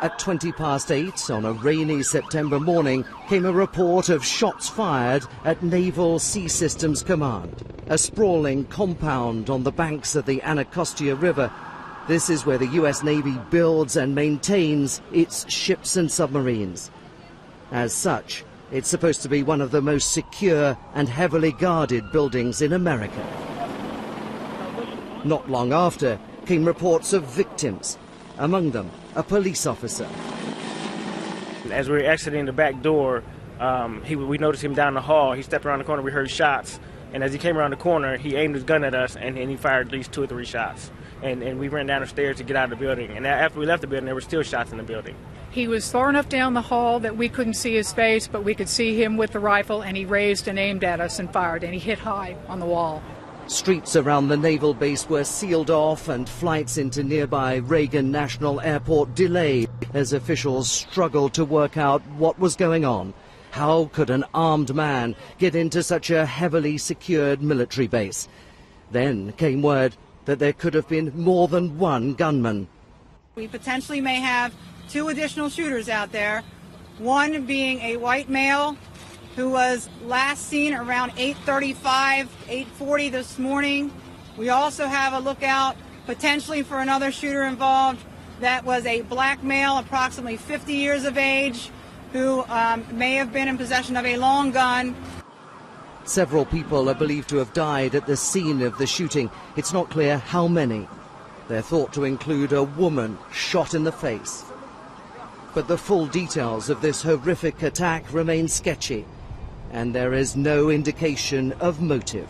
At 8:20 on a rainy September morning came a report of shots fired at Naval Sea Systems Command, a sprawling compound on the banks of the Anacostia River. This is where the US Navy builds and maintains its ships and submarines. As such, it's supposed to be one of the most secure and heavily guarded buildings in America. Not long after came reports of victims, among them a police officer. As we were exiting the back door, we noticed him down the hall. He stepped around the corner, we heard shots, and as he came around the corner, he aimed his gun at us and he fired at least 2 or 3 shots. And we ran down the stairs to get out of the building, and after we left the building, there were still shots in the building. He was far enough down the hall that we couldn't see his face, but we could see him with the rifle, and he raised and aimed at us and fired, and he hit high on the wall. Streets around the naval base were sealed off and flights into nearby Reagan National Airport delayed as officials struggled to work out what was going on. How could an armed man get into such a heavily secured military base? Then came word that there could have been more than one gunman. We potentially may have 2 additional shooters out there, one being a white male who was last seen around 8:35, 8:40 this morning. We also have a lookout potentially for another shooter involved that was a black male, approximately 50 years of age, who may have been in possession of a long gun. Several people are believed to have died at the scene of the shooting. It's not clear how many. They're thought to include a woman shot in the face. But the full details of this horrific attack remain sketchy, and there is no indication of motive.